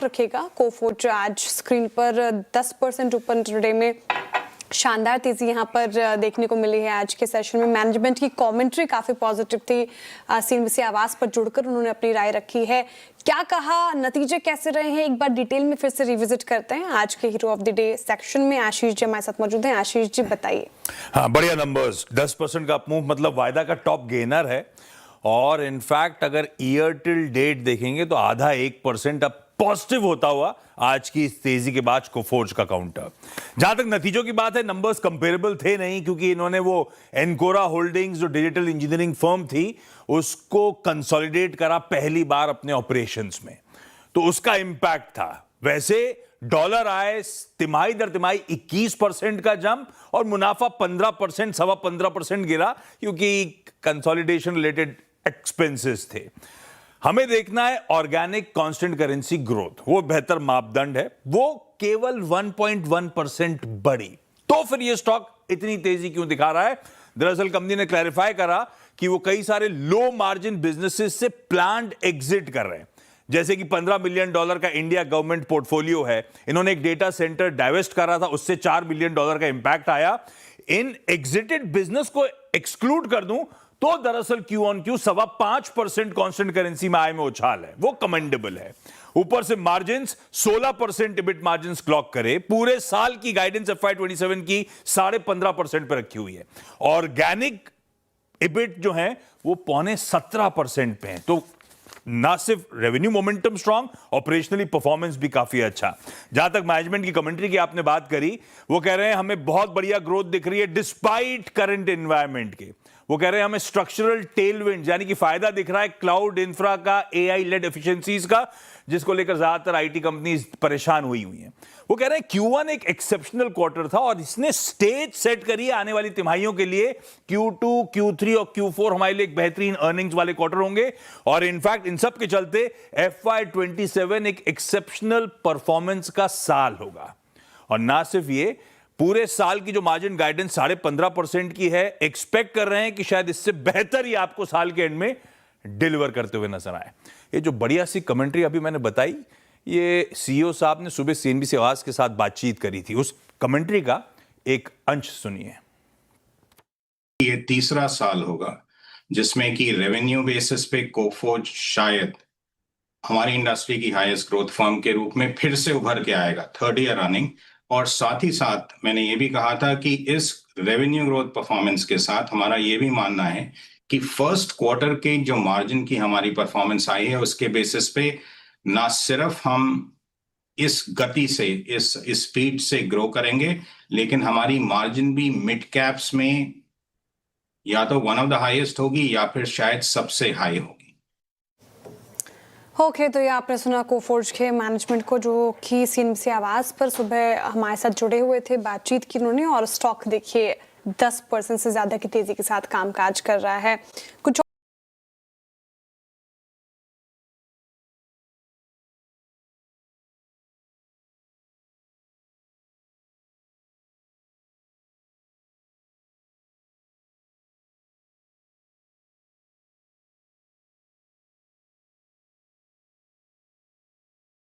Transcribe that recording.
Stock रखेगा Coforge आज screen पर 10% ऊपर इंट्राडे में शानदार तेजी यहां पर देखने को मिली है। आज के सेशन में मैनेजमेंट की कमेंट्री काफी पॉजिटिव थी। सीएनबीसी आवाज पर जुड़कर उन्होंने अपनी राय रखी है। क्या कहा, नतीजे कैसे रहे हैं, एक बार डिटेल में फिर से रिविजिट करते हैं। आज के hero of the day section में आशीष जी हमारे साथ मौजूद हैं। आशीष जी बताइए। हाँ, बढ़िया नंबर्स, 10% का अपमूव मतलब वायदा का टॉप गेनर है। और इनफैक्ट अगर ईयर टिल डेट देखेंगे तो आधा 1% अब पॉजिटिव होता हुआ आज की इस तेजी के बाद कोफोर्ज का काउंटर। जहां तक नतीजों की बात है, नंबर्स कंपेरेबल थे नहीं, क्योंकि इन्होंने वो एनकोरा होल्डिंग्स जो डिजिटल इंजीनियरिंग फर्म थी उसको कंसोलिडेट करा पहली बार अपने ऑपरेशंस में, तो उसका इंपैक्ट था। वैसे डॉलर आए तिमाही दर तिमाही 21% का जंप और मुनाफा 15%, 15.25% गिरा, क्योंकि कंसोलिडेशन रिलेटेड एक्सपेंसेस थे। हमें देखना है ऑर्गेनिक कांस्टेंट करेंसी ग्रोथ, वो बेहतर मापदंड है, वो केवल 1.1% बढ़ी। तो फिर ये स्टॉक इतनी तेजी क्यों दिखा रहा है? दरअसल कंपनी ने क्लैरिफाई करा कि वो कई सारे लो मार्जिन बिजनेसेस से प्लान्ड एग्जिट कर रहे हैं। जैसे कि $15 मिलियन का इंडिया गवर्नमेंट पोर्टफोलियो है, इन्होंने एक डेटा सेंटर डाइवेस्ट करा था, उससे $4 मिलियन का इंपैक्ट आया। इन एग्जिटेड बिजनेस को एक्सक्लूड कर दूं तो दरअसल Q on Q 5.25% constant currency में आय में उछाल है, वो कमेंडेबल है। ऊपर से मार्जिन्स 16% इबिट मार्जिन्स क्लॉक करे, पूरे साल की गाइडेंस FY27 की 15.5% पर रखी हुई है। ऑर्गेनिक इबिट जो है वो 17.25% पे है। तो ना सिर्फ revenue momentum strong, operationally performance भी काफी अच्छा। जहां तक मैनेजमेंट की कमेंट्री की आपने बात करी, वो कह रहे हैं हमें बहुत बढ़िया ग्रोथ दिख रही है डिस्पाइट करंट एनवायरनमेंट के। वो कह रहे हैं हमें स्ट्रक्चरल टेलविंड यानी कि फायदा दिख रहा है क्लाउड इंफ्रा का, एआई लेड एफिशिएंसीज का, जिसको लेकर ज्यादातर आईटी कंपनीज परेशान हुई हैं। वो कह रहे हैं Q1 एक एक्सेप्शनल क्वार्टर था और इसने स्टेज सेट करी है आने वाली तिमाहियों के लिए। Q2, Q3 और Q4 हमारे लिए एक बेहतरीन अर्निंग्स वाले क्वार्टर होंगे और इनफैक्ट इन सब के चलते FY27 एक एक्सेप्शनल परफॉर्मेंस का साल होगा। और ना सिर्फ ये, पूरे साल की जो मार्जिन गाइडेंस 15.5% की है, एक्सपेक्ट कर रहे हैं कि शायद इससे बेहतर ही आपको साल के एंड में डिलीवर करते हुए नजर आए। ये जो बढ़िया सी कमेंट्री अभी मैंने बताई, ये सीईओ साहब ने सुबह सीएनबीसी आवाज के साथ बातचीत करी थी, उस कमेंट्री का एक अंश सुनिए। ये तीसरा साल होगा जिसमें कि रेवेन्यू बेसिस पे कोफोर्ज शायद हमारी इंडस्ट्री की हाईएस्ट ग्रोथ फर्म के रूप में फिर से उभर के आएगा, थर्ड ईयर रनिंग। और साथ ही साथ मैंने ये भी कहा था कि इस रेवेन्यू ग्रोथ परफॉर्मेंस के साथ हमारा ये भी मानना है कि फर्स्ट क्वार्टर के जो मार्जिन की हमारी परफॉर्मेंस आई है उसके बेसिस पे ना सिर्फ हम इस गति से, इस स्पीड से ग्रो करेंगे, लेकिन हमारी मार्जिन भी मिड कैप्स में या तो वन ऑफ द हाईएस्ट होगी या फिर शायद सबसे हाई होगी। ओके, तो ये आपने सुना कोफोर्ज के मैनेजमेंट को, जो कि सीएनबीसी आवाज पर सुबह हमारे साथ जुड़े हुए थे, बातचीत की उन्होंने। और स्टॉक देखिए 10% से ज्यादा की तेजी के साथ कामकाज कर रहा है। कुछ